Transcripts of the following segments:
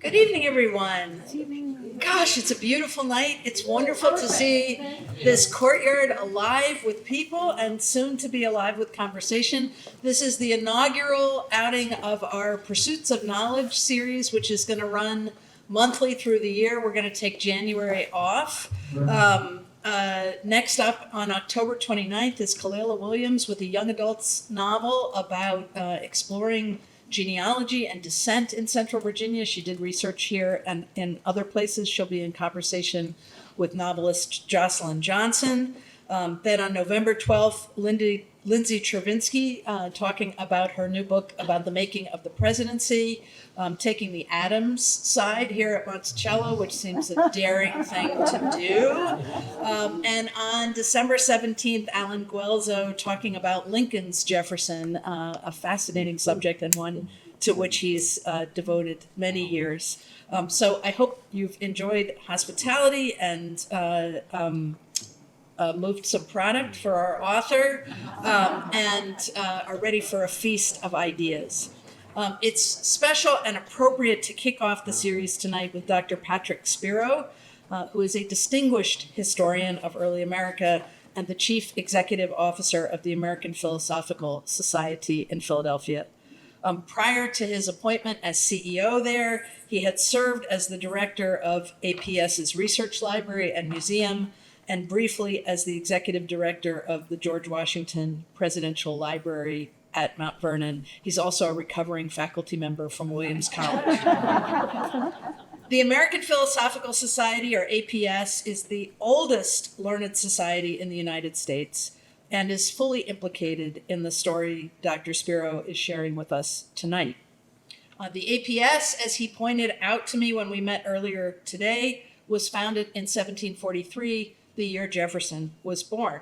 Good evening, everyone. Gosh, it's a beautiful night. It's wonderful to see this courtyard alive with people and soon to be alive with conversation. This is the inaugural outing of our Pursuits of Knowledge series, which is going to run monthly through the year. We're going to take January off. Next up on October 29th is Kalela Williams with a young adults novel about exploring genealogy and descent in Central Virginia. She did research here and in other places. She'll be in conversation with novelist Jocelyn Johnson. Then on November 12th, Lindsay Chervinsky talking about her new book about the making of the presidency, taking the Adams side here at Monticello, which seems a daring thing to do. And on December 17th, Alan Guelzo talking about Lincoln's Jefferson, a fascinating subject and one to which he's devoted many years. So I hope you've enjoyed hospitality and moved some product for our author, and are ready for a feast of ideas. It's special and appropriate to kick off the series tonight with Dr. Patrick Spero, who is a distinguished historian of early America and the chief executive officer of the American Philosophical Society in Philadelphia. Prior to his appointment as CEO there, he had served as the director of APS's Research Library and Museum, and briefly as the executive director of the George Washington Presidential Library at Mount Vernon. He's also a recovering faculty member from Williams College. The American Philosophical Society, or APS, is the oldest learned society in the United States and is fully implicated in the story Dr. Spero is sharing with us tonight. The APS, as he pointed out to me when we met earlier today, was founded in 1743, the year Jefferson was born.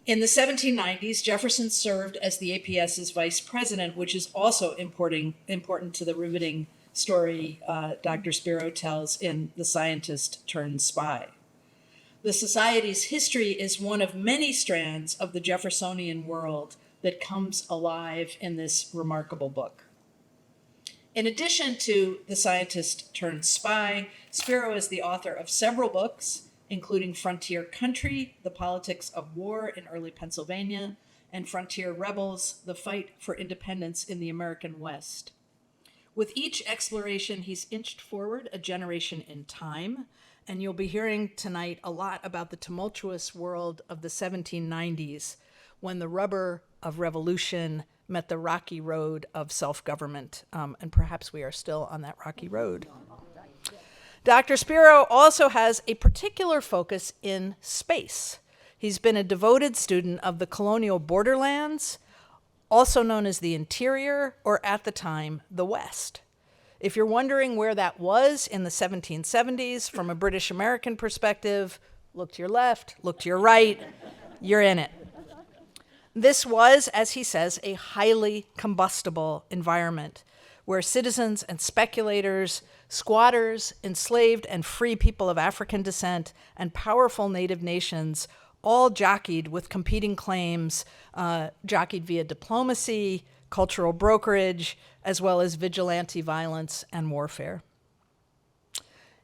In the 1790s, Jefferson served as the APS's vice president, which is also important to the riveting story Dr. Spero tells in The Scientist Turned Spy. The Society's history is one of many strands of the Jeffersonian world that comes alive in this remarkable book. In addition to The Scientist Turned Spy, Spero is the author of several books, including Frontier Country, The Politics of War in Early Pennsylvania, and Frontier Rebels, The Fight for Independence in the American West. With each exploration, he's inched forward a generation in time, and you'll be hearing tonight a lot about the tumultuous world of the 1790s, when the rubber of revolution met the rocky road of self-government, and perhaps we are still on that rocky road. Dr. Spero also has a particular focus in space. He's been a devoted student of the colonial borderlands, also known as the interior, or at the time, the West. If you're wondering where that was in the 1770s from a British American perspective, look to your left, look to your right, you're in it. This was, as he says, a highly combustible environment where citizens and speculators, squatters, enslaved and free people of African descent, and powerful native nations all jockeyed with competing claims, jockeyed via diplomacy, cultural brokerage, as well as vigilante violence and warfare.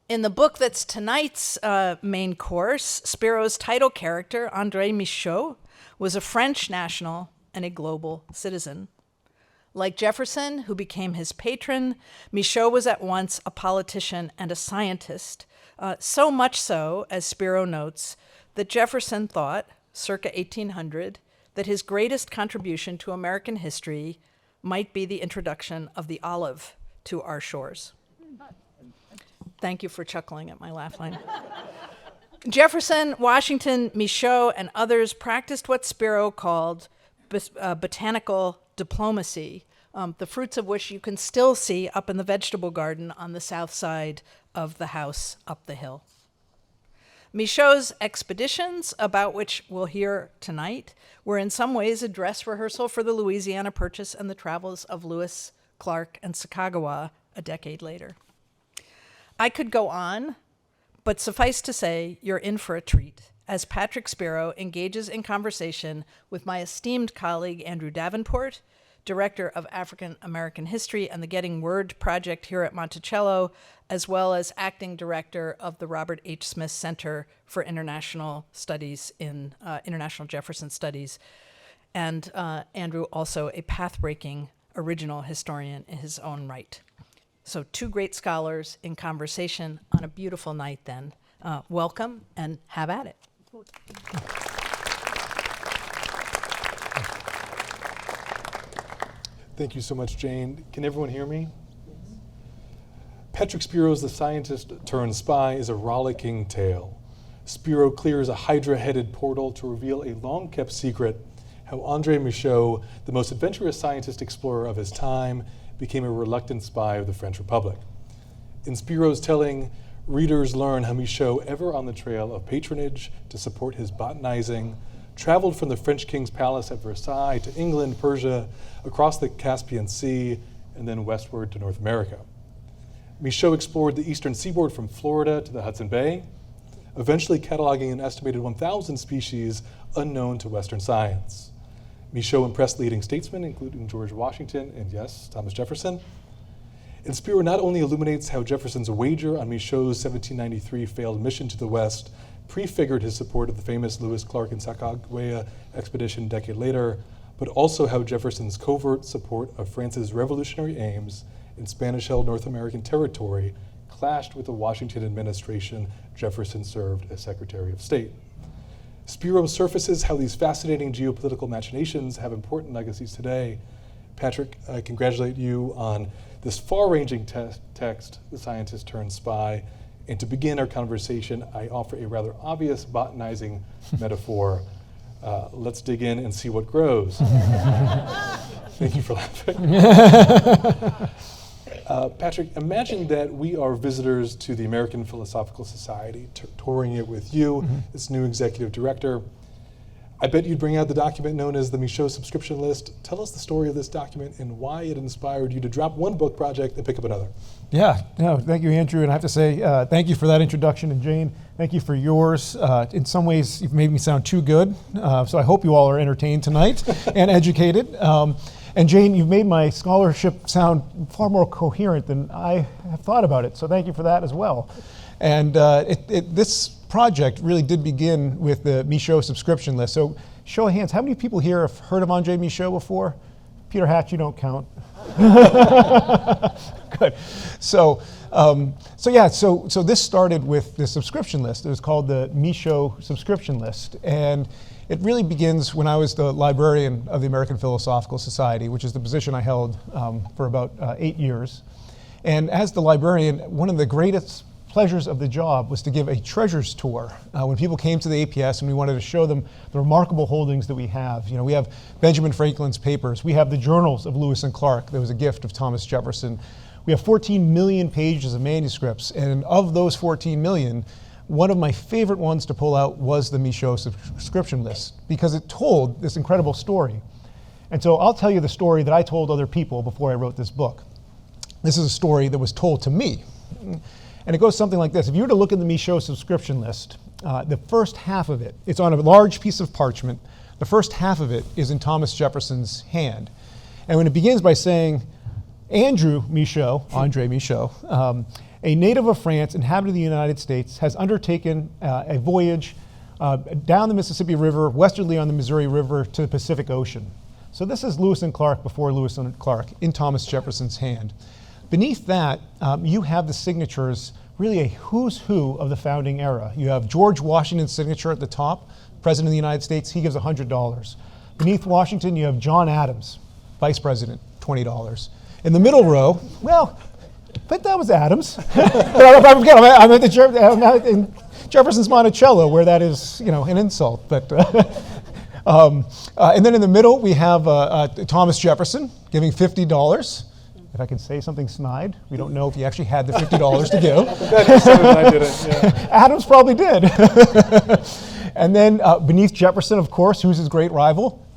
In the book that's tonight's main course, Spero's title character, André Michaux, was a French national and a global citizen. Like Jefferson, who became his patron, Michaux was at once a politician and a scientist, so much so, as Spero notes, that Jefferson thought, circa 1800, that his greatest contribution to American history might be the introduction of the olive to our shores. Thank you for chuckling at my laugh line. Jefferson, Washington, Michaux, and others practiced what Spero called botanical diplomacy, the fruits of which you can still see up in the vegetable garden on the south side of the house up the hill. Michaux's expeditions, about which we'll hear tonight, were in some ways a dress rehearsal for the Louisiana Purchase and the travels of Lewis, Clark, and Sacagawea a decade later. I could go on, but suffice to say, you're in for a treat as Patrick Spero engages in conversation with my esteemed colleague Andrew Davenport Director of African American History and the Getting Word Project here at Monticello, as well as Acting Director of the Robert H. Smith Center for International Studies in International Jefferson Studies. And Andrew, also a path-breaking original historian in his own right. So two great scholars in conversation on a beautiful night then. Welcome and have at it. Thank you so much, Jane. Can everyone hear me? Patrick Spero's The Scientist Turned Spy is a rollicking tale. Spero clears a hydra-headed portal to reveal a long-kept secret, how André Michaux, the most adventurous scientist explorer of his time, became a reluctant spy of the French Republic. In Spero's telling, readers learn how Michaux, ever on the trail of patronage to support his botanizing, traveled from the French king's palace at Versailles to England, Persia, across the Caspian Sea, and then westward to North America. Michaux explored the eastern seaboard from Florida to the Hudson Bay, eventually cataloging an estimated 1,000 species unknown to Western science. Michaux impressed leading statesmen, including George Washington and, yes, Thomas Jefferson. And Spero not only illuminates how Jefferson's wager on Michaux's 1793 failed mission to the West prefigured his support of the famous Lewis, Clark, and Sacagawea expedition a decade later, but also how Jefferson's covert support of France's revolutionary aims in Spanish-held North American territory clashed with the Washington administration Jefferson served as Secretary of State. Spero surfaces how these fascinating geopolitical machinations have important legacies today. Patrick, I congratulate you on this far-ranging text, The Scientist Turned Spy. And to begin our conversation, I offer a rather obvious botanizing metaphor. Let's dig in and see what grows. Thank you for laughing. Patrick, imagine that we are visitors to the American Philosophical Society, touring it with you, its new executive director. I bet you'd bring out the document known as the Michaux subscription list. Tell us the story of this document and why it inspired you to drop one book project and pick up another. Yeah, no, thank you, Andrew. And I have to say, thank you for that introduction. And Jane, thank you for yours. In some ways, you've made me sound too good. So I hope you all are entertained tonight and educated. And Jane, you've made my scholarship sound far more coherent than I have thought about it. So thank you for that as well. And this project really did begin with the Michaux subscription list. So show of hands, how many people here have heard of André Michaux before? Peter Hatch, you don't count. Good. So this started with the subscription list. It was called the Michaux subscription list. And it really begins when I was the librarian of the American Philosophical Society, which is the position I held for about 8 years. And as the librarian, one of the greatest pleasures of the job was to give a treasures tour. When people came to the APS and we wanted to show them the remarkable holdings that we have. You know, we have Benjamin Franklin's papers. We have the journals of Lewis and Clark. That was a gift of Thomas Jefferson. We have 14 million pages of manuscripts. And of those 14 million, one of my favorite ones to pull out was the Michaux subscription list because it told this incredible story. And so I'll tell you the story that I told other people before I wrote this book. This is a story that was told to me. And it goes something like this. If you were to look at the Michaux subscription list, the first half of it, it's on a large piece of parchment. The first half of it is in Thomas Jefferson's hand. And when it begins by saying, André Michaux, a native of France, inhabited the United States, has undertaken a voyage down the Mississippi River, westerly on the Missouri River to the Pacific Ocean. So this is Lewis and Clark before Lewis and Clark in Thomas Jefferson's hand. Beneath that, you have the signatures, really a who's who of the founding era. You have George Washington's signature at the top, President of the United States, he gives $100. Beneath Washington, you have John Adams, Vice President, $20. In the middle row, well, but that was Adams. I'm in Jefferson's Monticello, where that is, an insult. But and then in the middle, we have Thomas Jefferson giving $50. If I can say something snide, we don't know if he actually had the $50 to give. I didn't, yeah. Adams probably did. And then beneath Jefferson, of course, who's his great rival?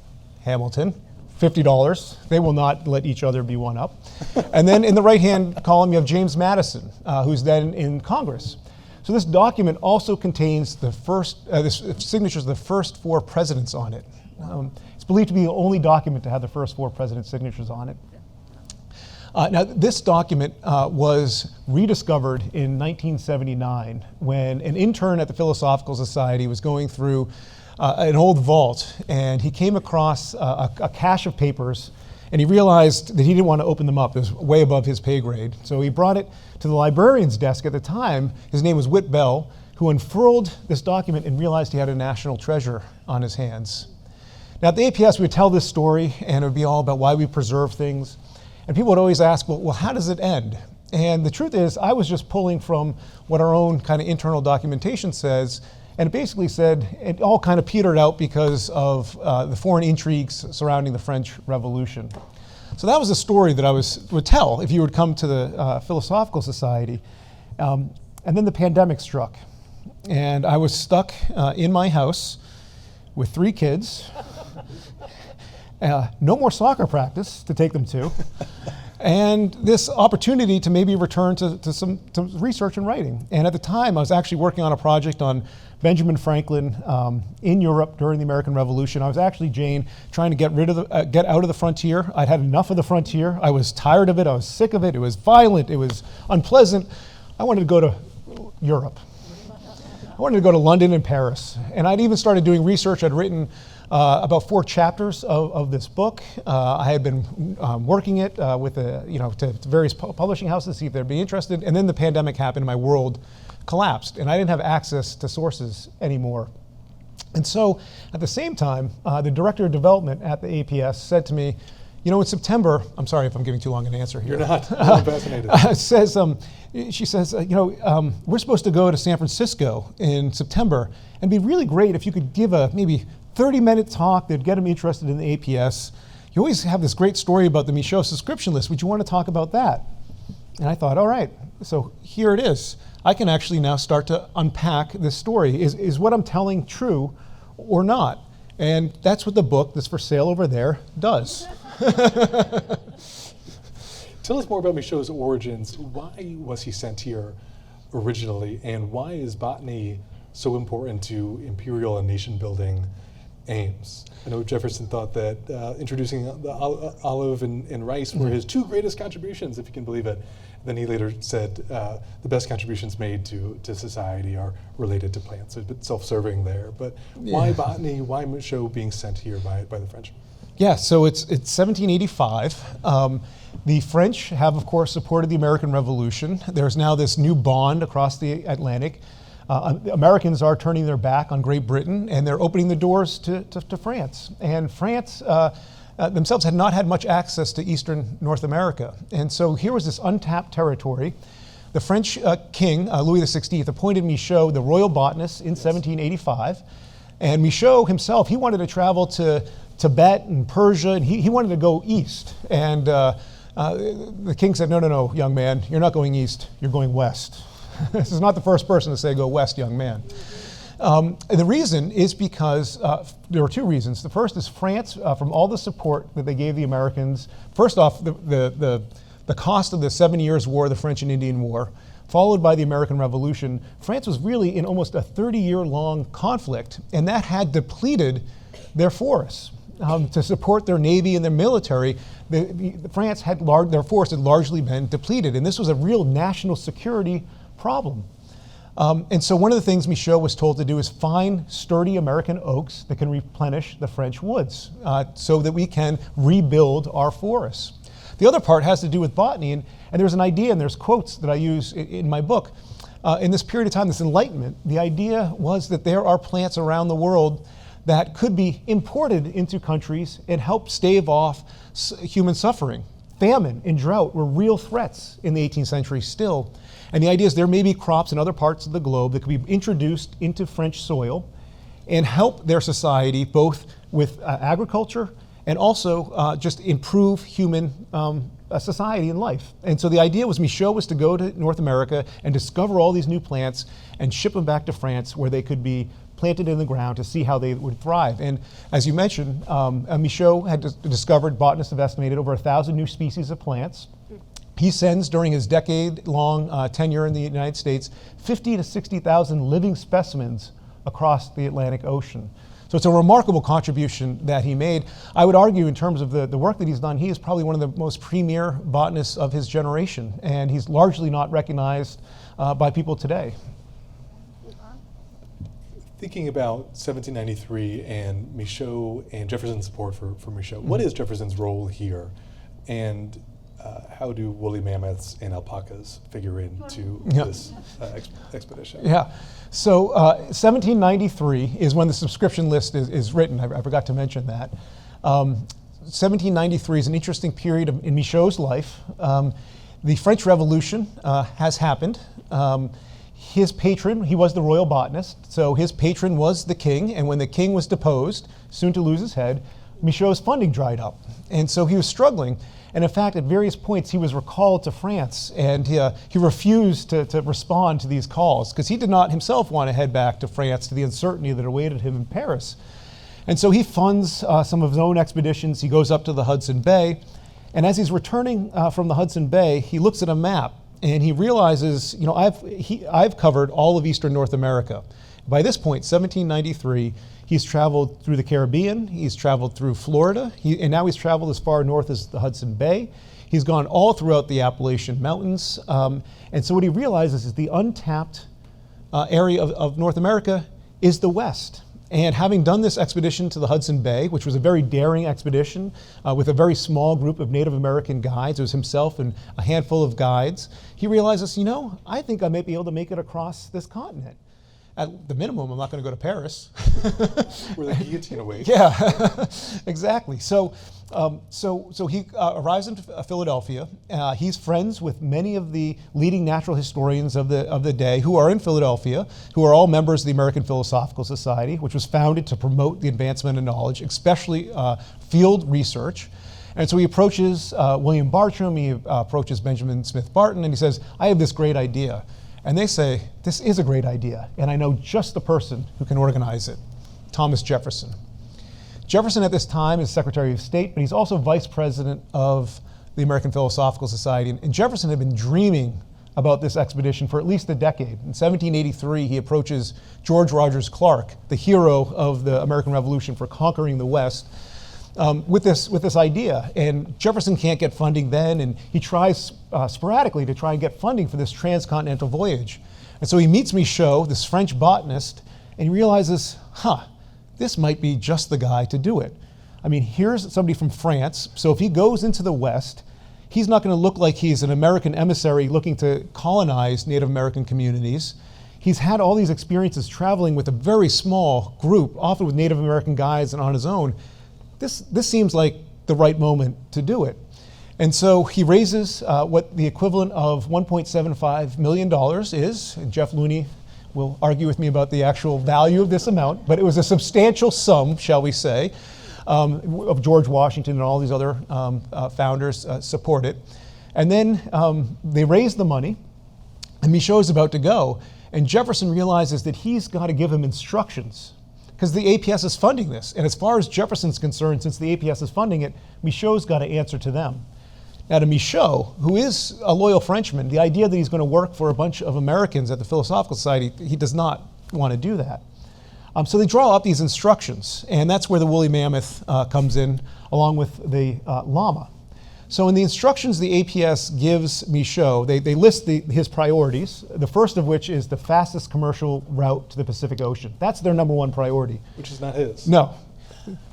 Hamilton, $50. They will not let each other be one up. And then in the right-hand column, you have James Madison, who's then in Congress. So this document also contains the first, the signatures of the first 4 presidents on it. It's believed to be the only document to have the first 4 presidents' signatures on it. Now, this document was rediscovered in 1979 when an intern at the Philosophical Society was going through an old vault, and he came across a cache of papers, and he realized that he didn't want to open them up. It was way above his pay grade. So he brought it to the librarian's desk at the time. His name was Whit Bell, who unfurled this document and realized he had a national treasure on his hands. Now, at the APS, we would tell this story, and it would be all about why we preserve things. And people would always ask, well, how does it end? And the truth is, I was just pulling from what our own kind of internal documentation says, and it basically said it all kind of petered out because of the foreign intrigues surrounding the French Revolution. So that was a story that I would tell if you would come to the Philosophical Society. And then the pandemic struck, and I was stuck in my house with 3 kids. No more soccer practice to take them to, and this opportunity to maybe return to some research and writing. And at the time, I was actually working on a project on Benjamin Franklin in Europe during the American Revolution. I was actually, Jane, trying to get out of the frontier. I'd had enough of the frontier. I was tired of it. I was sick of it. It was violent. It was unpleasant. I wanted to go to Europe. I wanted to go to London and Paris. And I'd even started doing research. I'd written about 4 chapters of this book. I had been working it with to various publishing houses to see if they'd be interested. And then the pandemic happened and my world collapsed. And I didn't have access to sources anymore. And so at the same time, the director of development at the APS said to me, in September, I'm sorry if I'm giving too long an answer here. You're not. I'm fascinated. She says, we're supposed to go to San Francisco in September, and it'd be really great if you could give a maybe 30-minute talk that'd get them interested in the APS. You always have this great story about the Michaux subscription list. Would you want to talk about that? And I thought, all right, so here it is. I can actually now start to unpack this story. Is what I'm telling true or not? And that's what the book that's for sale over there does. Tell us more about Michaux's origins. Why was he sent here originally, and why is botany so important to imperial and nation-building aims? I know Jefferson thought that introducing the olive and rice were his 2 greatest contributions, if you can believe it. Then he later said the best contributions made to society are related to plants. It's a bit self-serving there. But why botany? Why Michaux being sent here by the French? Yeah, so it's 1785. The French have, of course, supported the American Revolution. There's now this new bond across the Atlantic. Americans are turning their back on Great Britain, and they're opening the doors to France. And France themselves had not had much access to Eastern North America. And so here was this untapped territory. The French king, Louis XVI, appointed Michaux the royal botanist in 1785. And Michaux himself, he wanted to travel to Tibet and Persia, and he wanted to go east. And the king said, no, young man, you're not going east, you're going west. This is not the first person to say, go west, young man. And the reason is because there were 2 reasons. The first is France, from all the support that they gave the Americans, first off, the cost of the 7 Years' War, the French and Indian War, followed by the American Revolution, France was really in almost a 30-year-long conflict, and that had depleted their forests. To support their navy and their military, France had their force had largely been depleted, and this was a real national security problem. And so one of the things Michaux was told to do is find sturdy American oaks that can replenish the French woods so that we can rebuild our forests. The other part has to do with botany, and there's an idea, and there's quotes that I use in my book. In this period of time, this Enlightenment, the idea was that there are plants around the world that could be imported into countries and help stave off human suffering. Famine and drought were real threats in the 18th century still. And the idea is there may be crops in other parts of the globe that could be introduced into French soil and help their society both with agriculture and also just improve human society and life. And so the idea was Michaux was to go to North America and discover all these new plants and ship them back to France where they could be planted in the ground to see how they would thrive. And as you mentioned, Michaux had discovered, botanists have estimated, over 1,000 new species of plants. He sends, during his decade-long tenure in the United States, 50 to 60,000 living specimens across the Atlantic Ocean. So So it's a remarkable contribution that he made. I would argue in terms of the work that he's done, he is probably one of the most premier botanists of his generation, and he's largely not recognized by people today. Thinking about 1793 and Michaux and Jefferson's support for Michaux, what is Jefferson's role here? And how do woolly mammoths and alpacas figure into this expedition? Yeah, so 1793 is when the subscription list is written. I forgot to mention that. 1793 is an interesting period in Michaux's life. The French Revolution has happened. His patron, he was the royal botanist, so his patron was the king, and when the king was deposed, soon to lose his head, Michaux's funding dried up. And so he was struggling. And in fact, at various points, he was recalled to France, and he refused to respond to these calls because he did not himself want to head back to France to the uncertainty that awaited him in Paris. And so he funds some of his own expeditions. He goes up to the Hudson Bay, and as he's returning from the Hudson Bay, he looks at a map, and he realizes, you know, I've covered all of Eastern North America. By this point, 1793, he's traveled through the Caribbean, he's traveled through Florida, and now he's traveled as far north as the Hudson Bay. He's gone all throughout the Appalachian Mountains. And so what he realizes is the untapped area of North America is the West. And having done this expedition to the Hudson Bay, which was a very daring expedition with a very small group of Native American guides, it was himself and a handful of guides, he realizes, you know, I think I might be able to make it across this continent. At the minimum, I'm not going to go to Paris. Where the guillotine awaits. Yeah, exactly. So he arrives in Philadelphia. He's friends with many of the leading natural historians of the day who are in Philadelphia, who are all members of the American Philosophical Society, which was founded to promote the advancement of knowledge, especially field research. And so he approaches William Bartram, he approaches Benjamin Smith Barton, and he says, I have this great idea. And they say, this is a great idea, and I know just the person who can organize it, Thomas Jefferson. Jefferson at this time is Secretary of State, but he's also Vice President of the American Philosophical Society. And Jefferson had been dreaming about this expedition for at least a decade. In 1783, he approaches George Rogers Clark, the hero of the American Revolution for conquering the West, with this idea. And Jefferson can't get funding then, and he tries sporadically to try and get funding for this transcontinental voyage. And so he meets Michaux, this French botanist, and he realizes, this might be just the guy to do it. I mean, here's somebody from France, so if he goes into the West, he's not going to look like he's an American emissary looking to colonize Native American communities. He's had all these experiences traveling with a very small group, often with Native American guides and on his own. This seems like the right moment to do it. And so he raises what the equivalent of $1.75 million is, and Jeff Looney will argue with me about the actual value of this amount, but it was a substantial sum, shall we say, of George Washington and all these other founders support it. And then they raise the money, and Michaux is about to go, and Jefferson realizes that he's got to give him instructions, because the APS is funding this. And as far as Jefferson's concerned, since the APS is funding it, Michaux's got to answer to them. Now to Michaux, who is a loyal Frenchman, the idea that he's going to work for a bunch of Americans at the Philosophical Society, he does not want to do that. So they draw up these instructions, and that's where the woolly mammoth comes in, along with the llama. So in the instructions the APS gives Michaux, they list his priorities, the first of which is the fastest commercial route to the Pacific Ocean. That's their number one priority. Which is not his. No.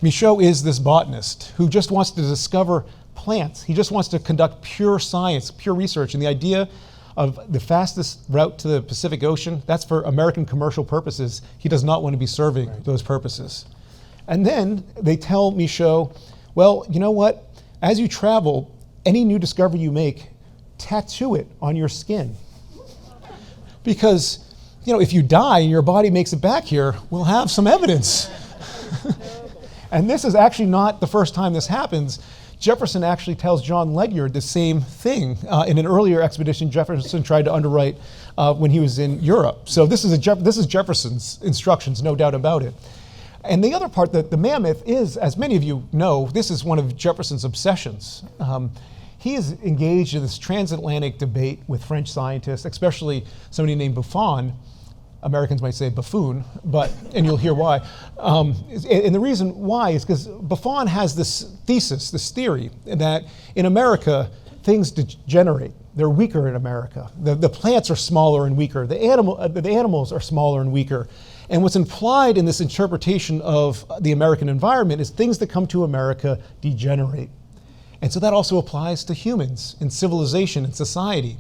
Michaux is this botanist who just wants to discover plants. He just wants to conduct pure science, pure research, and the idea of the fastest route to the Pacific Ocean, that's for American commercial purposes. He does not want to be serving those purposes. And then they tell Michaux, well, you know what? As you travel, any new discovery you make, tattoo it on your skin. Because, you know, if you die and your body makes it back here, we'll have some evidence. And this is actually not the first time this happens. Jefferson actually tells John Ledyard the same thing in an earlier expedition Jefferson tried to underwrite when he was in Europe. So this is Jefferson's instructions, no doubt about it. And the other part, the mammoth is, as many of you know, this is one of Jefferson's obsessions. He is engaged in this transatlantic debate with French scientists, especially somebody named Buffon, Americans might say buffoon, and you'll hear why. And the reason why is because Buffon has this thesis, this theory, that in America, things degenerate. They're weaker in America. The plants are smaller and weaker. The animals are smaller and weaker. And what's implied in this interpretation of the American environment is things that come to America degenerate. And so that also applies to humans and civilization and society.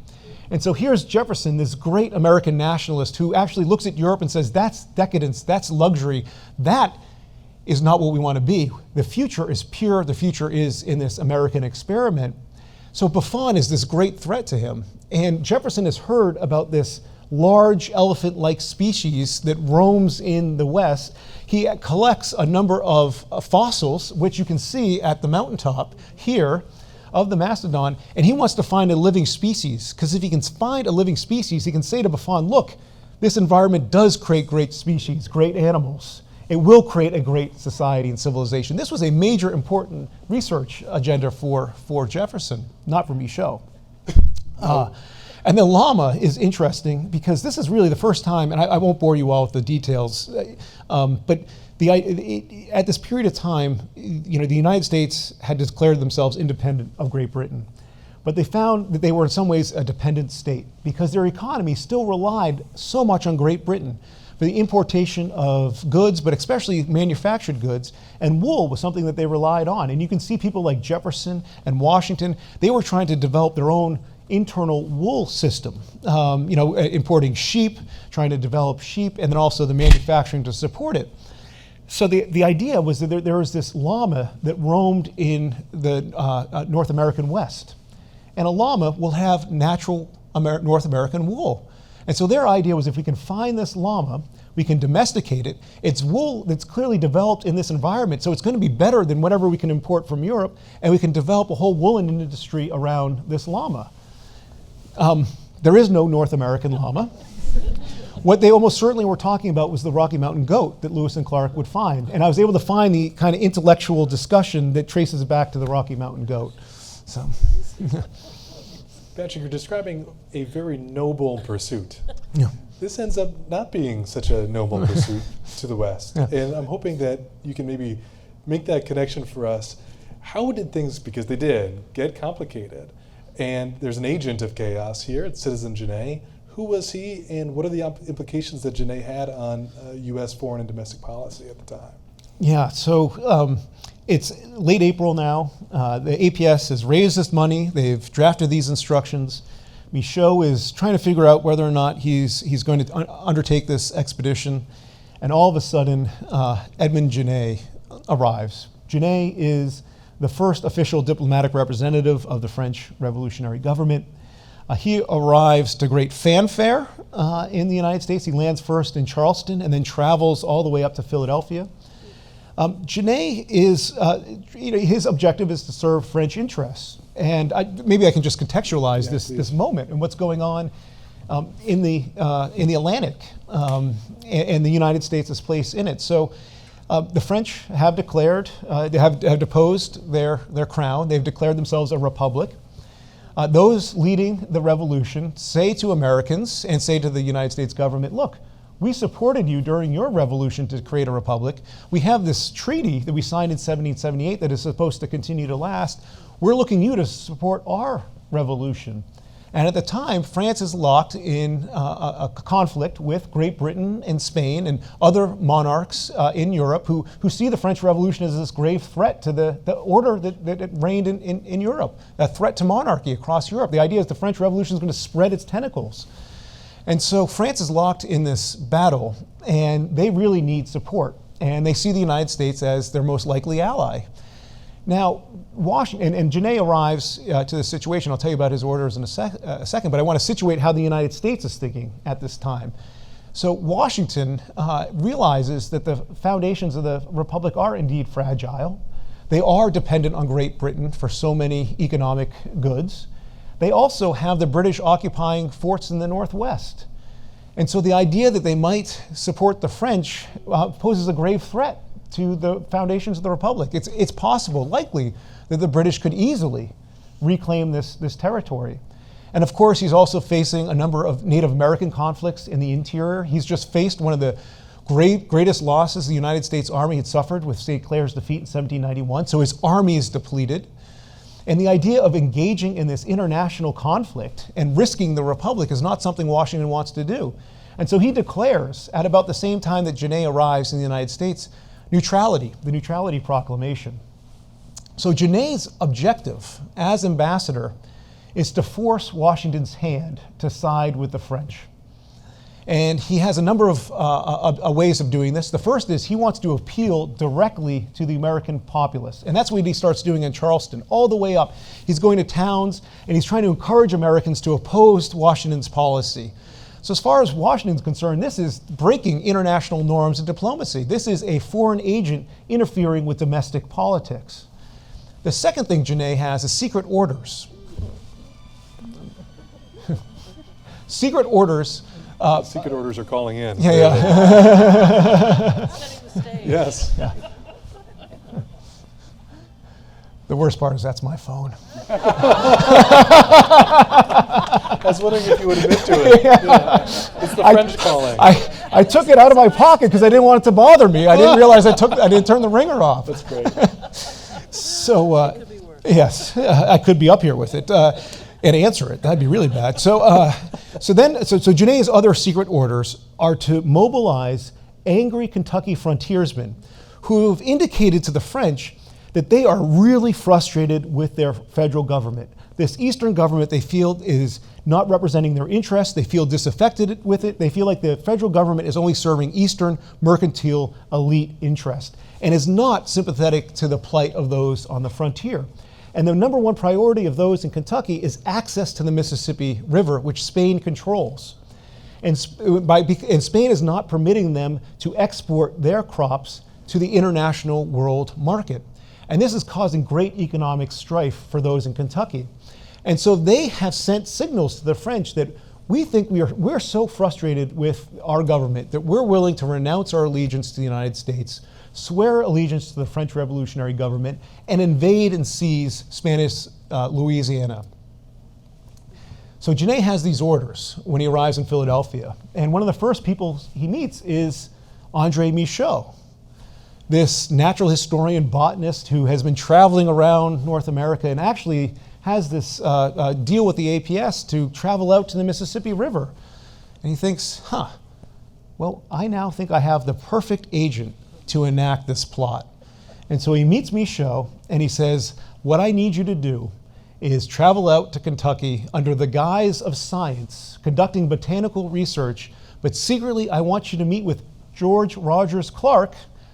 And so here's Jefferson, this great American nationalist who actually looks at Europe and says, that's decadence, that's luxury. That is not what we want to be. The future is pure. The future is in this American experiment. So Buffon is this great threat to him. And Jefferson has heard about this large elephant-like species that roams in the West. He collects a number of fossils, which you can see at the mountaintop here of the mastodon, and he wants to find a living species, because if he can find a living species, he can say to Buffon, look, this environment does create great species, great animals. It will create a great society and civilization. This was a major important research agenda for Jefferson, not for Michaux. And the llama is interesting because this is really the first time, and I won't bore you all with the details, but at this period of time, the United States had declared themselves independent of Great Britain. But they found that they were in some ways a dependent state because their economy still relied so much on Great Britain for the importation of goods, but especially manufactured goods, and wool was something that they relied on. And you can see people like Jefferson and Washington, they were trying to develop their own internal wool system, importing sheep, trying to develop sheep, and then also the manufacturing to support it. So the idea was that there was this llama that roamed in the North American West. And a llama will have natural North American wool. And so their idea was if we can find this llama, we can domesticate it. It's wool that's clearly developed in this environment, so it's going to be better than whatever we can import from Europe, and we can develop a whole woolen industry around this llama. There is no North American llama. What they almost certainly were talking about was the Rocky Mountain goat that Lewis and Clark would find. And I was able to find the kind of intellectual discussion that traces back to the Rocky Mountain goat. So. Patrick, you're describing a very noble pursuit. Yeah. This ends up not being such a noble pursuit to the West. Yeah. And I'm hoping that you can maybe make that connection for us. How did things, because they did, get complicated? And there's an agent of chaos here, it's Citizen Genet. Who was he, and what are the implications that Genet had on U.S. foreign and domestic policy at the time? Yeah, so it's late April now. The APS has raised this money. They've drafted these instructions. Michaux is trying to figure out whether or not he's going to undertake this expedition. And all of a sudden, Edmond Genet arrives. Genet is the first official diplomatic representative of the French Revolutionary Government. He arrives to great fanfare in the United States. He lands first in Charleston and then travels all the way up to Philadelphia. Genet is, his objective is to serve French interests. And maybe I can just contextualize this moment and what's going on in the Atlantic and the United States' place in it. So the French have declared, they have deposed their crown. They've declared themselves a republic. Those leading the revolution say to Americans and say to the United States government, look, we supported you during your revolution to create a republic. We have this treaty that we signed in 1778 that is supposed to continue to last. We're looking you to support our revolution. And at the time, France is locked in a conflict with Great Britain and Spain and other monarchs in Europe who see the French Revolution as this grave threat to the order that reigned in Europe, a threat to monarchy across Europe. The idea is the French Revolution is going to spread its tentacles. And so France is locked in this battle, and they really need support. And they see the United States as their most likely ally. Now, Washington, and Genet arrives to the situation. I'll tell you about his orders in a second, but I want to situate how the United States is thinking at this time. So Washington realizes that the foundations of the Republic are indeed fragile. They are dependent on Great Britain for so many economic goods. They also have the British occupying forts in the Northwest. And so the idea that they might support the French poses a grave threat to the foundations of the Republic. It's possible, likely, that the British could easily reclaim this territory. And of course, he's also facing a number of Native American conflicts in the interior. He's just faced one of the greatest losses the United States Army had suffered with St. Clair's defeat in 1791. So his army is depleted. And the idea of engaging in this international conflict and risking the Republic is not something Washington wants to do. And so he declares, at about the same time that Genet arrives in the United States, neutrality, the Neutrality Proclamation. So Genet's objective as ambassador is to force Washington's hand to side with the French. And he has a number of ways of doing this. The first is he wants to appeal directly to the American populace. And that's what he starts doing in Charleston, all the way up. He's going to towns, and he's trying to encourage Americans to oppose Washington's policy. So as far as Washington's concerned, this is breaking international norms and diplomacy. This is a foreign agent interfering with domestic politics. The second thing Genet has is secret orders. Secret orders. Secret orders are calling in. Yeah. Setting the stage. Yes. Yeah. The worst part is that's my phone. I was wondering if you would admit to it. Yeah. It's the French calling. I took it out of my pocket because I didn't want it to bother me. I didn't realize I didn't turn the ringer off. That's great. So, yes, I could be up here with it and answer it. That'd be really bad. So Genet's other secret orders are to mobilize angry Kentucky frontiersmen who have indicated to the French that they are really frustrated with their federal government. This Eastern government they feel is not representing their interests. They feel disaffected with it. They feel like the federal government is only serving Eastern mercantile elite interest and is not sympathetic to the plight of those on the frontier. And the number one priority of those in Kentucky is access to the Mississippi River, which Spain controls. And Spain is not permitting them to export their crops to the international world market. And this is causing great economic strife for those in Kentucky. And so they have sent signals to the French that we think we're so frustrated with our government that we're willing to renounce our allegiance to the United States, swear allegiance to the French Revolutionary government, and invade and seize Spanish Louisiana. So Genet has these orders when he arrives in Philadelphia. And one of the first people he meets is André Michaux, this natural historian, botanist who has been traveling around North America and actually has this deal with the APS to travel out to the Mississippi River. And he thinks, well, I now think I have the perfect agent to enact this plot. And so he meets Michaux and he says, what I need you to do is travel out to Kentucky under the guise of science, conducting botanical research, but secretly I want you to meet with George Rogers Clark,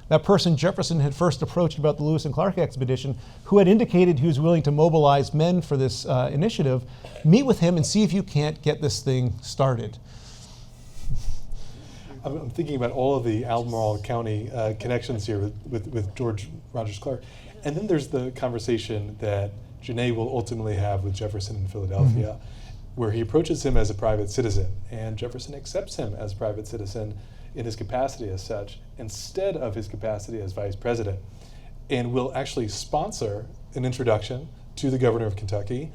that person Jefferson had first approached about the Lewis and Clark expedition, who had indicated he was willing to mobilize men for this initiative. Meet with him and see if you can't get this thing started. I'm thinking about all of the Albemarle County connections here with George Rogers Clark. And then there's the conversation that Genet will ultimately have with Jefferson in Philadelphia, where he approaches him as a private citizen, and Jefferson accepts him as a private citizen in his capacity as such, instead of his capacity as vice president, and will actually sponsor an introduction to the governor of Kentucky,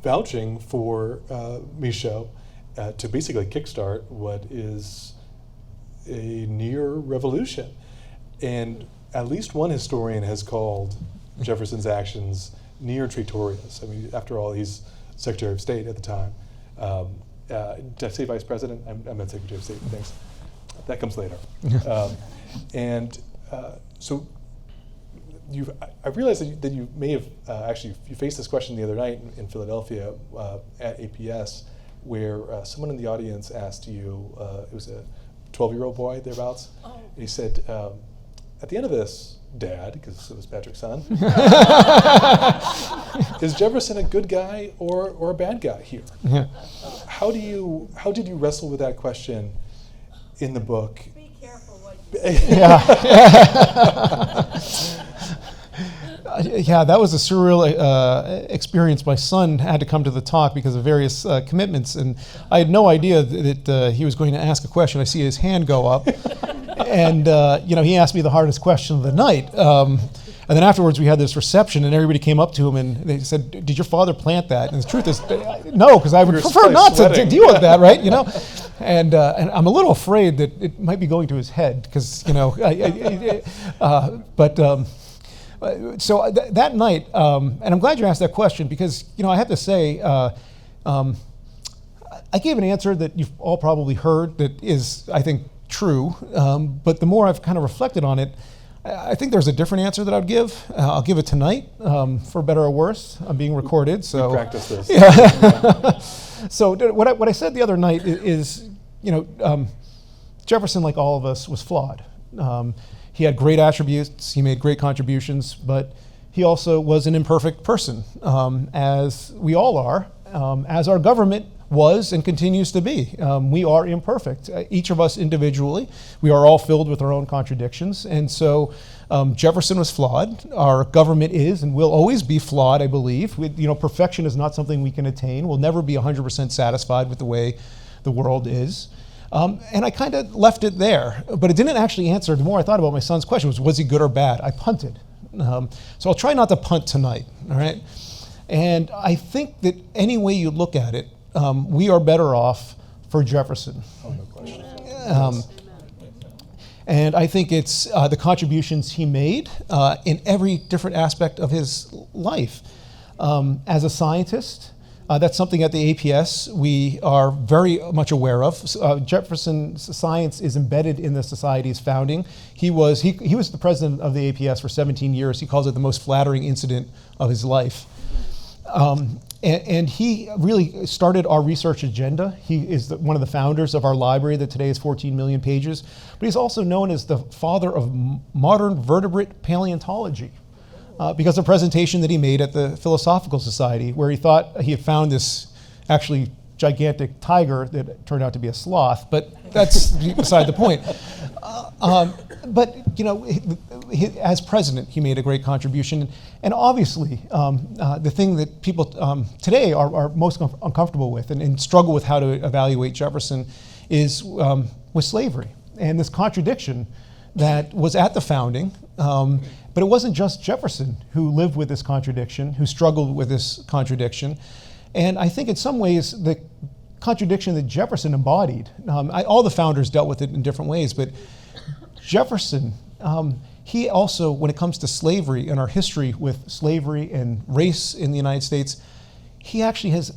vouching for Michaux to basically kickstart what is a near revolution. And at least one historian has called Jefferson's actions near traitorous. I mean, after all, he's Secretary of State at the time. Did I say Vice President? I meant Secretary of State, thanks. That comes later. So I realized that you may have you faced this question the other night in Philadelphia at APS, where someone in the audience asked you, it was a 12-year-old boy thereabouts, and he said, at the end of this, Dad, because it was Patrick's son, is Jefferson a good guy or a bad guy here? Yeah. How did you wrestle with that question in the book? Be careful what you Yeah, that was a surreal experience. My son had to come to the talk because of various commitments, and I had no idea that he was going to ask a question. I see his hand go up, and he asked me the hardest question of the night. And then afterwards, we had this reception, and everybody came up to him and they said, "Did your father plant that?" And the truth is, no, because I would prefer not to deal with that, right? You know, and I'm a little afraid that it might be going to his head, because so that night, and I'm glad you asked that question, because I have to say, I gave an answer that you've all probably heard that is, I think, true. But the more I've kind of reflected on it, I think there's a different answer that I'd give. I'll give it tonight, for better or worse. I'm being recorded, so We practice this. Yeah. So what I said the other night is, Jefferson, like all of us, was flawed. He had great attributes. He made great contributions, but he also was an imperfect person, as we all are, as our government was and continues to be. We are imperfect, each of us individually. We are all filled with our own contradictions. And so Jefferson was flawed. Our government is and will always be flawed, I believe. Perfection is not something we can attain. We'll never be 100% satisfied with the way the world is. And I kind of left it there. But it didn't actually answer. The more I thought about my son's question was he good or bad? I punted. So I'll try not to punt tonight, all right? And I think that any way you look at it, we are better off for Jefferson. Oh, no question. And I think it's the contributions he made in every different aspect of his life. As a scientist, that's something at the APS we are very much aware of. Jefferson's science is embedded in the society's founding. He was the president of the APS for 17 years. He calls it the most flattering incident of his life. And he really started our research agenda. He is one of the founders of our library that today is 14 million pages. But he's also known as the father of modern vertebrate paleontology, because of a presentation that he made at the Philosophical Society, where he thought he had found this actually gigantic tiger that turned out to be a sloth, but that's beside the point. But as president, he made a great contribution. And obviously, the thing that people today are most uncomfortable with and struggle with how to evaluate Jefferson is with slavery and this contradiction that was at the founding. But it wasn't just Jefferson who lived with this contradiction, who struggled with this contradiction. And I think in some ways, the contradiction that Jefferson embodied, all the founders dealt with it in different ways, but Jefferson, he also, when it comes to slavery and our history with slavery and race in the United States, he actually has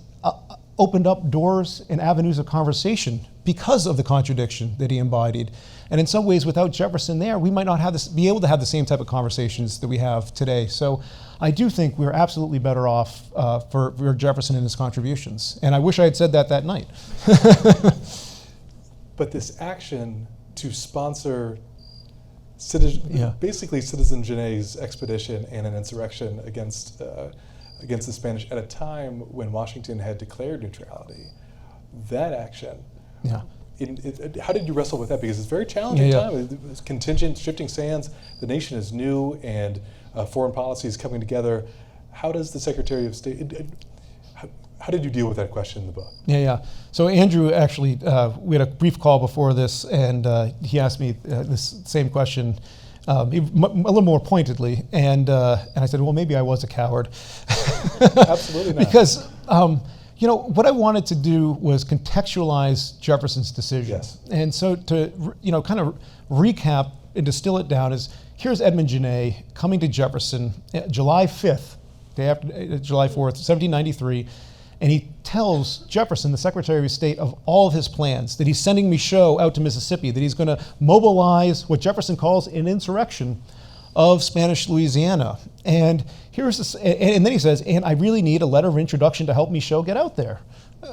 opened up doors and avenues of conversation because of the contradiction that he embodied. And in some ways, without Jefferson there, we might not be able to have the same type of conversations that we have today. So I do think we're absolutely better off for Jefferson and his contributions. And I wish I had said that night. But this action to sponsor basically Citizen Genet's expedition and an insurrection against the Spanish at a time when Washington had declared neutrality, that action, how did you wrestle with that? Because it's a very challenging time. It's contingent, shifting sands. The nation is new, and foreign policy is coming together. How does the Secretary of State? How did you deal with that question in the book? So Andrew actually, we had a brief call before this, and he asked me this same question, a little more pointedly, and I said, well, maybe I was a coward. Absolutely not. Because what I wanted to do was contextualize Jefferson's decision. Yes. And so to kind of recap and distill it down is, here's Edmund Genet coming to Jefferson July 5th, day after July 4th, 1793, and he tells Jefferson, the Secretary of State, of all of his plans, that he's sending Michaux out to Mississippi, that he's going to mobilize what Jefferson calls an insurrection of Spanish Louisiana. And and then he says, and I really need a letter of introduction to help Michaux get out there.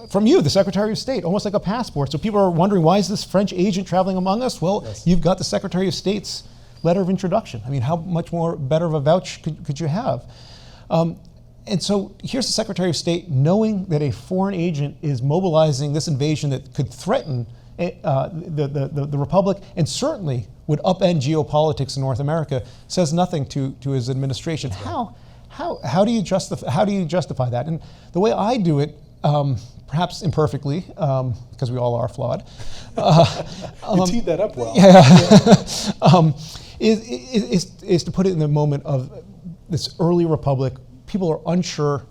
From you, the Secretary of State, almost like a passport. So people are wondering, why is this French agent traveling among us? Well, You've got the Secretary of State's letter of introduction. I mean, how much more better of a vouch could you have? And so here's the Secretary of State knowing that a foreign agent is mobilizing this invasion that could threaten the Republic and certainly would upend geopolitics in North America, says nothing to his administration. How do you justify that? And the way I do it, perhaps imperfectly, because we all are flawed. You teed that up well. is to put it in the moment of this early republic. People are unsure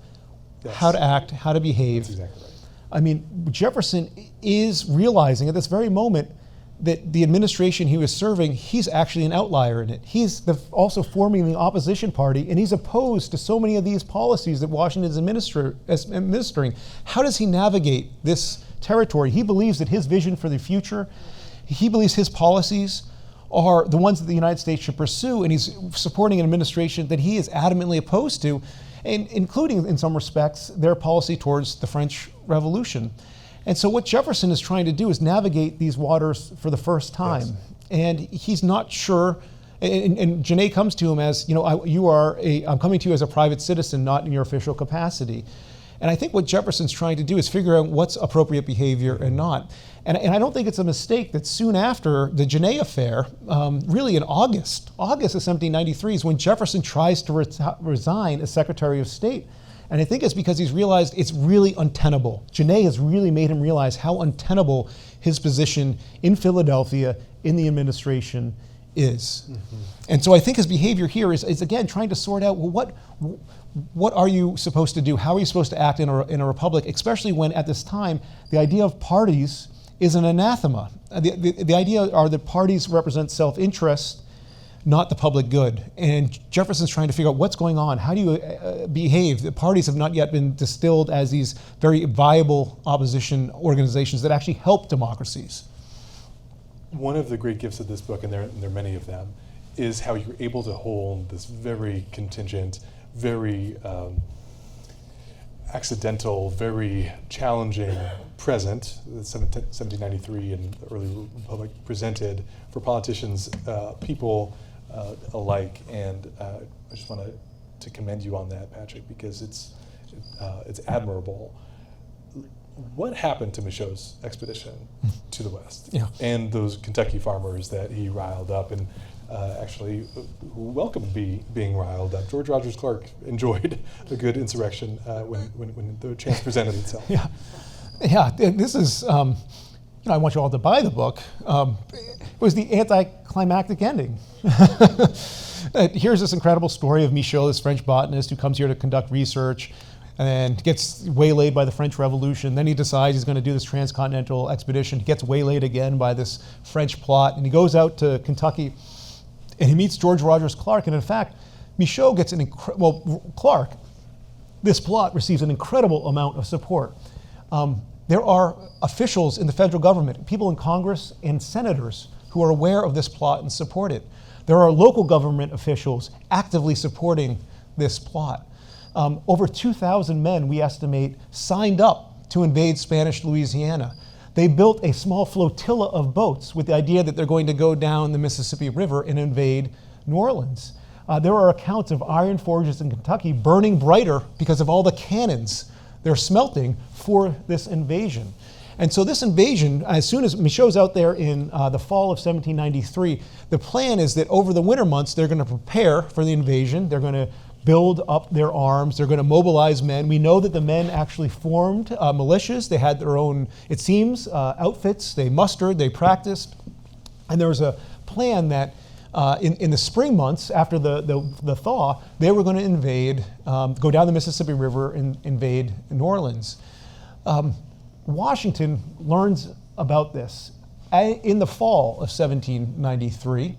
how to act, how to behave. That's exactly right. I mean, Jefferson is realizing at this very moment that the administration he was serving, he's actually an outlier in it. He's also forming the opposition party, and he's opposed to so many of these policies that Washington is administering. How does he navigate this territory? He believes that his vision for the future, he believes his policies are the ones that the United States should pursue, and he's supporting an administration that he is adamantly opposed to, and including, in some respects, their policy towards the French Revolution. And so what Jefferson is trying to do is navigate these waters for the first time. Yes. And he's not sure, and Genet comes to him as, I'm coming to you as a private citizen, not in your official capacity. And I think what Jefferson's trying to do is figure out what's appropriate behavior and not. And I don't think it's a mistake that soon after the Genet affair, really in August of 1793 is when Jefferson tries to resign as Secretary of State. And I think it's because he's realized it's really untenable. Genet has really made him realize how untenable his position in Philadelphia, in the administration, is. Mm-hmm. And so I think his behavior here is again trying to sort out, well, what are you supposed to do? How are you supposed to act in a republic, especially when at this time the idea of parties is an anathema. The idea are that parties represent self-interest, not the public good. And Jefferson's trying to figure out what's going on. How do you behave? The parties have not yet been distilled as these very viable opposition organizations that actually help democracies. One of the great gifts of this book, and there are many of them, is how you're able to hold this very contingent, very accidental, very challenging present that 1793 and the early Republic presented for politicians, people alike. And I just want to commend you on that, Patrick, because it's admirable. What happened to Michaux's expedition to the West and those Kentucky farmers that he riled up and actually who welcomed being riled up? George Rogers Clark enjoyed a good insurrection when the chance presented itself. Yeah. This is, I want you all to buy the book. It was the anticlimactic ending. Here's this incredible story of Michaux, this French botanist who comes here to conduct research and gets waylaid by the French Revolution. Then he decides he's going to do this transcontinental expedition. He gets waylaid again by this French plot, and he goes out to Kentucky, and he meets George Rogers Clark. And in fact, Michaux gets Clark, this plot receives an incredible amount of support. There are officials in the federal government, people in Congress and senators who are aware of this plot and support it. There are local government officials actively supporting this plot. Over 2,000 men, we estimate, signed up to invade Spanish Louisiana. They built a small flotilla of boats with the idea that they're going to go down the Mississippi River and invade New Orleans. There are accounts of iron forges in Kentucky burning brighter because of all the cannons they're smelting for this invasion. And so this invasion, as soon as Michaux's out there in the fall of 1793, the plan is that over the winter months, they're going to prepare for the invasion. They're going to build up their arms. They're going to mobilize men. We know that the men actually formed militias. They had their own, it seems, outfits. They mustered, they practiced. And there was a plan that in the spring months, after the thaw, they were going to invade, go down the Mississippi River and invade New Orleans. Washington learns about this in the fall of 1793.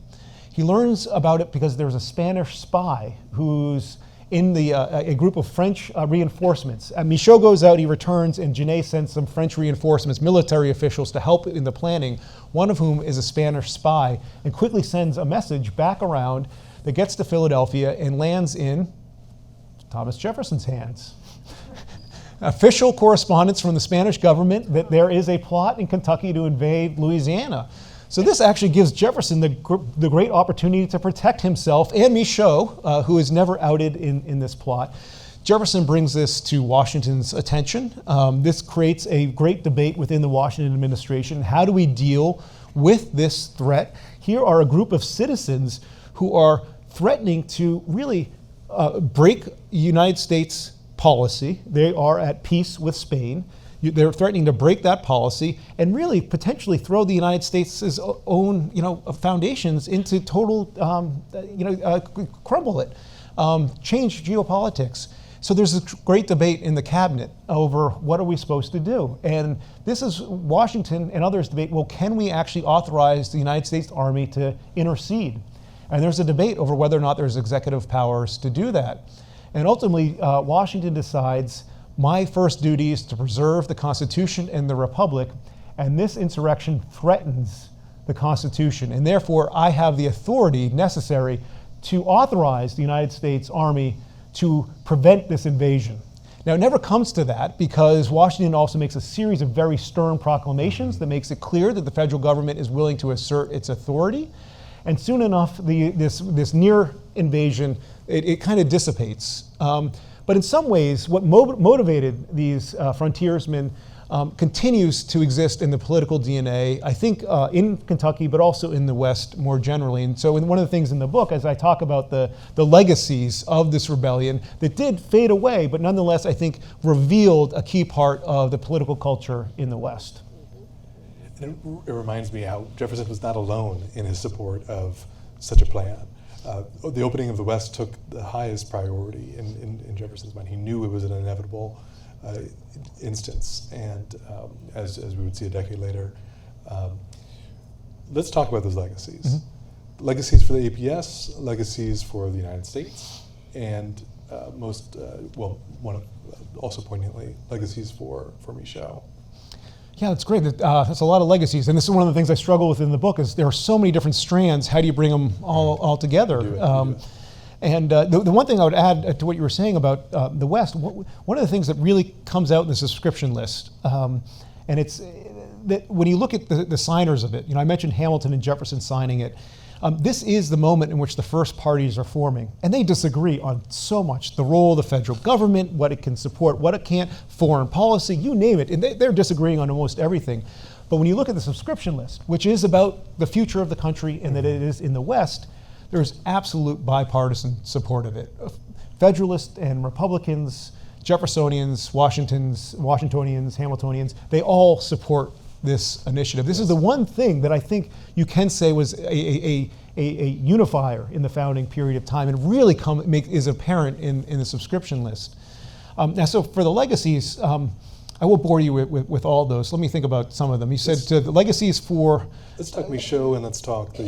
He learns about it because there was a Spanish spy who's in a group of French reinforcements. Michaux goes out, he returns, and Genet sends some French reinforcements, military officials, to help in the planning, one of whom is a Spanish spy, and quickly sends a message back around that gets to Philadelphia and lands in Thomas Jefferson's hands. Official correspondence from the Spanish government that there is a plot in Kentucky to invade Louisiana. So this actually gives Jefferson the great opportunity to protect himself and Michaux, who is never outed in this plot. Jefferson brings this to Washington's attention. This creates a great debate within the Washington administration. How do we deal with this threat? Here are a group of citizens who are threatening to really break United States policy. They are at peace with Spain. They're threatening to break that policy and really potentially throw the United States' own, foundations into total, crumble it, change geopolitics. So there's a great debate in the cabinet over what are we supposed to do? And this is Washington and others debate, well, can we actually authorize the United States Army to intercede? And there's a debate over whether or not there's executive powers to do that. And ultimately, Washington decides, my first duty is to preserve the Constitution and the Republic, and this insurrection threatens the Constitution, and therefore I have the authority necessary to authorize the United States Army to prevent this invasion. Now, it never comes to that because Washington also makes a series of very stern proclamations that makes it clear that the federal government is willing to assert its authority. And soon enough, this near invasion, it kind of dissipates. But in some ways, what motivated these frontiersmen continues to exist in the political DNA, I think in Kentucky, but also in the West more generally. And so one of the things in the book, as I talk about the legacies of this rebellion that did fade away, but nonetheless, I think revealed a key part of the political culture in the West. And it reminds me how Jefferson was not alone in his support of such a plan. The opening of the West took the highest priority in Jefferson's mind. He knew it was an inevitable instance, and as we would see a decade later. Let's talk about those legacies. Mm-hmm. Legacies for the APS, legacies for the United States, and also poignantly, legacies for Michaux. Yeah, that's great. That's a lot of legacies, and this is one of the things I struggle with in the book. Is there are so many different strands. How do you bring them all together? And the one thing I would add to what you were saying about the West, one of the things that really comes out in the subscription list, and it's that when you look at the signers of it, I mentioned Hamilton and Jefferson signing it. This is the moment in which the first parties are forming, and they disagree on so much: the role of the federal government, what it can support, what it can't, foreign policy, you name it, and they're disagreeing on almost everything. But when you look at the subscription list, which is about the future of the country and that it is in the West, there's absolute bipartisan support of it. Federalists and Republicans, Jeffersonians, Washingtonians, Hamiltonians, they all support this initiative. This is the one thing that I think you can say was a unifier in the founding period of time and really is apparent in the subscription list. Now, so for the legacies, I won't bore you with all those. Let me think about some of them. You said the legacies for... Let's talk Michaux and let's talk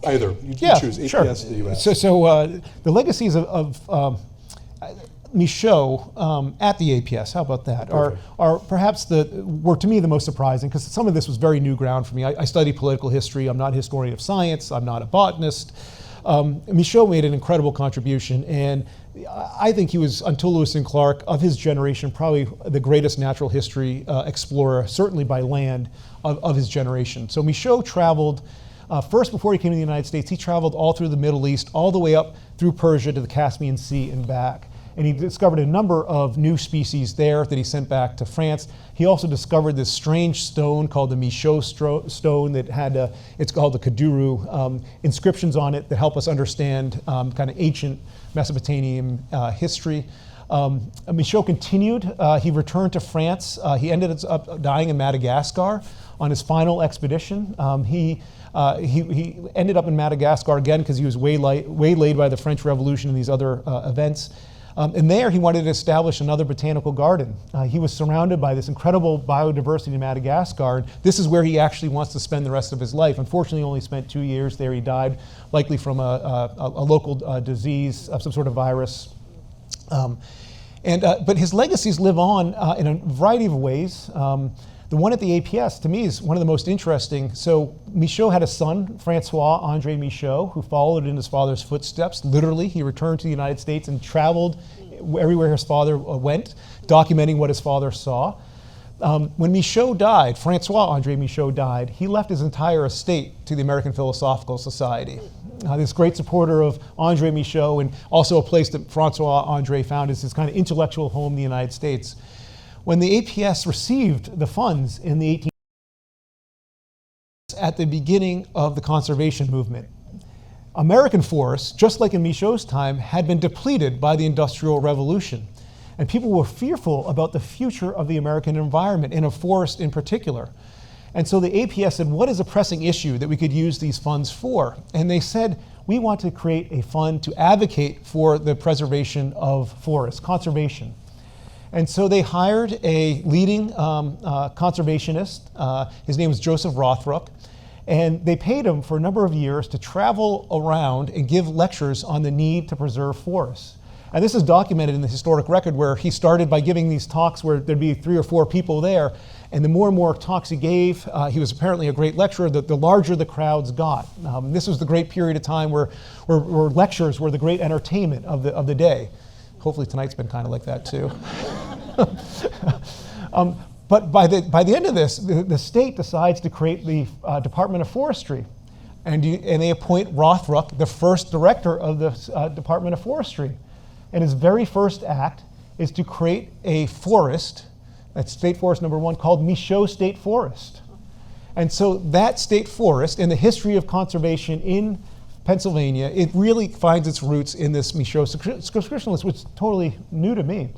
either. You choose APS sure. or the U.S. So the legacies of Michaux at the APS, how about that, are perhaps were to me the most surprising, because some of this was very new ground for me. I study political history. I'm not a historian of science. I'm not a botanist. Michaux made an incredible contribution, and I think he was, until Lewis and Clark, of his generation, probably the greatest natural history explorer, certainly by land, of his generation. So Michaux traveled, first before he came to the United States, he traveled all through the Middle East, all the way up through Persia to the Caspian Sea and back. And he discovered a number of new species there that he sent back to France. He also discovered this strange stone called the Michaux stone that had, it's called the Kaduru, inscriptions on it that help us understand kind of ancient Mesopotamian history. Michaux continued. He returned to France. He ended up dying in Madagascar on his final expedition. He ended up in Madagascar again because he was waylaid by the French Revolution and these other events. And there he wanted to establish another botanical garden. He was surrounded by this incredible biodiversity in Madagascar. And this is where he actually wants to spend the rest of his life. Unfortunately, he only spent 2 years there. He died likely from a local disease of some sort of virus. But his legacies live on in a variety of ways. The one at the APS, to me, is one of the most interesting. So Michaux had a son, Francois André Michaux, who followed in his father's footsteps. Literally, he returned to the United States and traveled everywhere his father went, documenting what his father saw. When Michaux died, Francois André Michaux died, he left his entire estate to the American Philosophical Society. This great supporter of André Michaux, and also a place that Francois André found as his kind of intellectual home in the United States. When the APS received the funds in the 1880s, at the beginning of the conservation movement, American forests, just like in Michaux's time, had been depleted by the Industrial Revolution. And people were fearful about the future of the American environment and of forest in particular. And so the APS said, what is a pressing issue that we could use these funds for? And they said, we want to create a fund to advocate for the preservation of forests, conservation. And so they hired a leading conservationist. His name was Joseph Rothrock. And they paid him for a number of years to travel around and give lectures on the need to preserve forests. And this is documented in the historic record, where he started by giving these talks where there'd be 3 or 4 people there. And the more and more talks he gave, he was apparently a great lecturer, the larger the crowds got. This was the great period of time where lectures were the great entertainment of the day. Hopefully tonight's been kind of like that too. But by the end of this, the state decides to create the Department of Forestry. And they appoint Rothrock the first director of the Department of Forestry. And his very first act is to create a forest, that's State Forest number 1, called Michaux State Forest. And so that state forest and the history of conservation in Pennsylvania, it really finds its roots in this Michaux subscription list, which is totally new to me.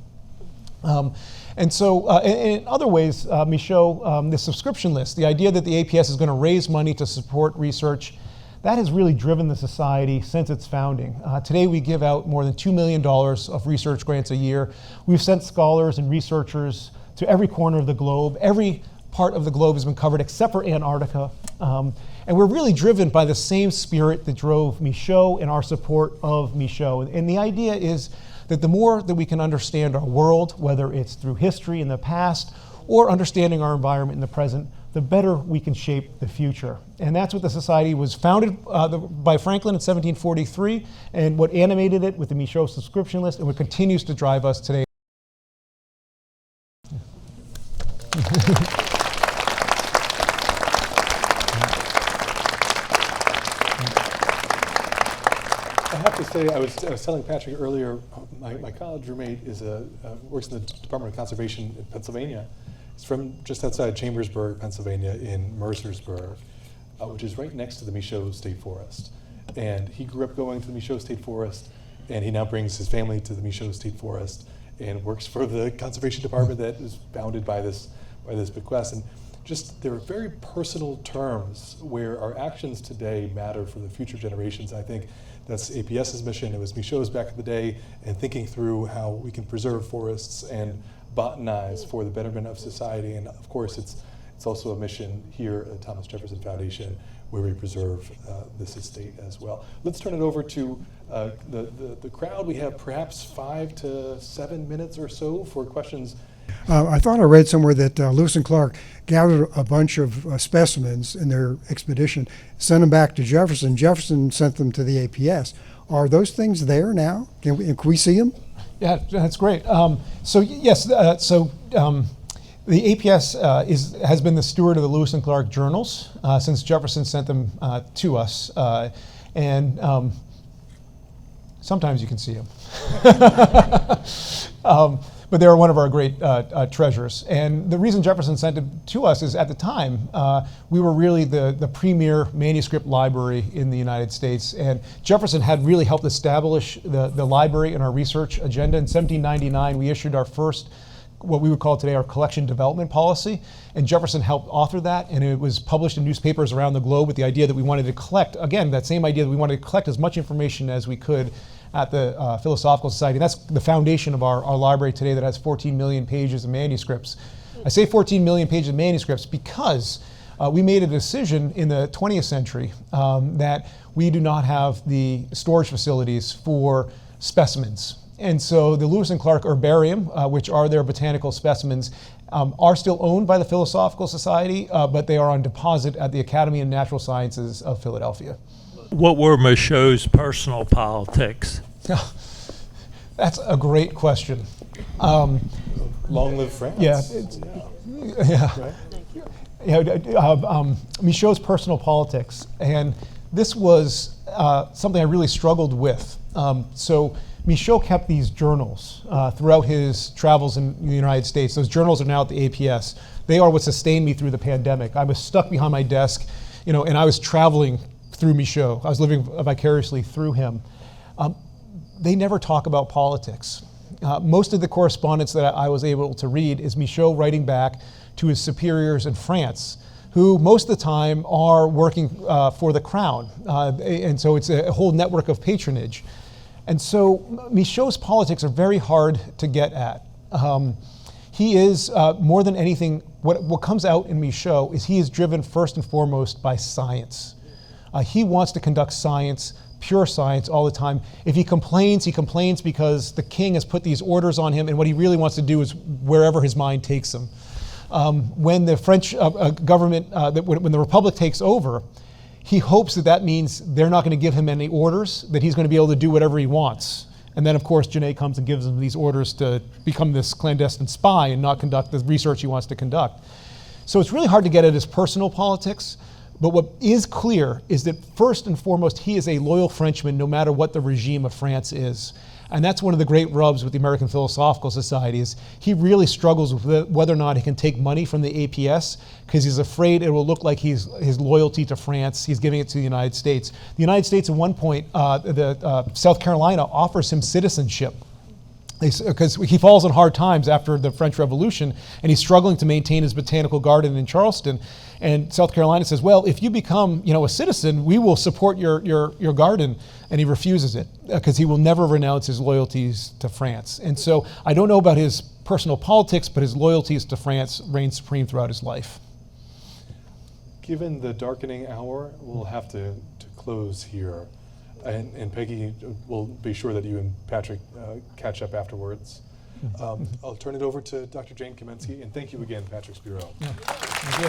And so, in other ways, Michaux, the subscription list, the idea that the APS is going to raise money to support research, that has really driven the society since its founding. Today we give out more than $2 million of research grants a year. We've sent scholars and researchers to every corner of the globe. Every part of the globe has been covered except for Antarctica. And we're really driven by the same spirit that drove Michaux and our support of Michaux. And the idea is that the more that we can understand our world, whether it's through history in the past or understanding our environment in the present, the better we can shape the future. And that's what the society was founded by Franklin in 1743, and what animated it with the Michaux subscription list, and what continues to drive us today. I have to say, I was telling Patrick earlier, my college roommate works in the Department of Conservation in Pennsylvania. He's from just outside Chambersburg, Pennsylvania, in Mercersburg, which is right next to the Michaux State Forest. And he grew up going to the Michaux State Forest, and he now brings his family to the Michaux State Forest and works for the conservation department that is bounded by this bequest. And just, there are very personal terms where our actions today matter for the future generations. I think that's APS's mission. It was Michaux's back in the day, and thinking through how we can preserve forests and botanize for the betterment of society. And of course, it's also a mission here at Thomas Jefferson Foundation, where we preserve this estate as well. Let's turn it over to the crowd. We have perhaps 5 to 7 minutes or so for questions. I thought I read somewhere that Lewis and Clark gathered a bunch of specimens in their expedition, sent them back to Jefferson. Jefferson sent them to the APS. Are those things there now? Can we see them? Yeah, that's great. So yes, the APS has been the steward of the Lewis and Clark journals since Jefferson sent them to us, and sometimes you can see them. But they are one of our great treasures. And the reason Jefferson sent it to us is, at the time, we were really the premier manuscript library in the United States. And Jefferson had really helped establish the library and our research agenda. In 1799, we issued our first, what we would call today, our collection development policy. And Jefferson helped author that, and it was published in newspapers around the globe with the idea that we wanted to collect, again, that same idea that we wanted to collect as much information as we could at the Philosophical Society. And that's the foundation of our library today, that has 14 million pages of manuscripts. I say 14 million pages of manuscripts because we made a decision in the 20th century that we do not have the storage facilities for specimens. And so the Lewis and Clark Herbarium, which are their botanical specimens, are still owned by the Philosophical Society, but they are on deposit at the Academy of Natural Sciences of Philadelphia. What were Michaux's personal politics? That's a great question. Long live France. Michaux's personal politics, and this was something I really struggled with. So Michaux kept these journals throughout his travels in the United States. Those journals are now at the APS. They are what sustained me through the pandemic. I was stuck behind my desk, and I was traveling through Michaux. I was living vicariously through him. They never talk about politics. Most of the correspondence that I was able to read is Michaux writing back to his superiors in France, who most of the time are working for the crown. And so it's a whole network of patronage. And so Michaux's politics are very hard to get at. He is, more than anything, what comes out in Michaux is he is driven first and foremost by science. He wants to conduct science, pure science all the time. If he complains because the king has put these orders on him, and what he really wants to do is wherever his mind takes him. When the French government, when the Republic takes over, he hopes that means they're not going to give him any orders, that he's going to be able to do whatever he wants. And then, of course, Genet comes and gives him these orders to become this clandestine spy and not conduct the research he wants to conduct. So it's really hard to get at his personal politics. But what is clear is that first and foremost, he is a loyal Frenchman no matter what the regime of France is. And that's one of the great rubs with the American Philosophical Society is he really struggles with whether or not he can take money from the APS because he's afraid it will look like his loyalty to France. He's giving it to the United States. The United States at one point, South Carolina offers him citizenship because he falls on hard times after the French Revolution and he's struggling to maintain his botanical garden in Charleston. And South Carolina says, well, if you become a citizen, we will support your garden. And he refuses it because he will never renounce his loyalties to France. And so I don't know about his personal politics, but his loyalties to France reign supreme throughout his life. Given the darkening hour, we'll have to close here. And Peggy, we'll be sure that you and Patrick catch up afterwards. I'll turn it over to Dr. Jane Kamensky, and thank you again, Patrick Spero. Yeah. Thank you.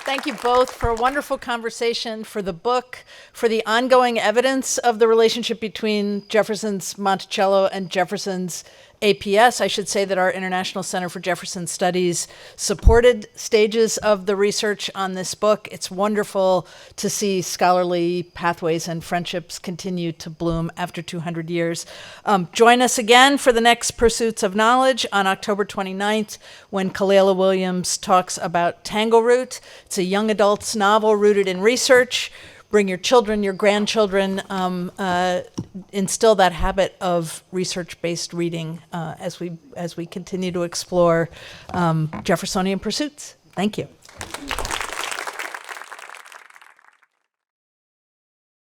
Thank you both for a wonderful conversation, for the book, for the ongoing evidence of the relationship between Jefferson's Monticello and Jefferson's APS. I should say that our International Center for Jefferson Studies supported stages of the research on this book. It's wonderful to see scholarly pathways and friendships continue to bloom after 200 years. Join us again for the next Pursuits of Knowledge on October 29th when Kalela Williams talks about Tangleroot. It's a young adult's novel rooted in research. Bring your children, your grandchildren, instill that habit of research-based reading as we continue to explore Jeffersonian pursuits. Thank you.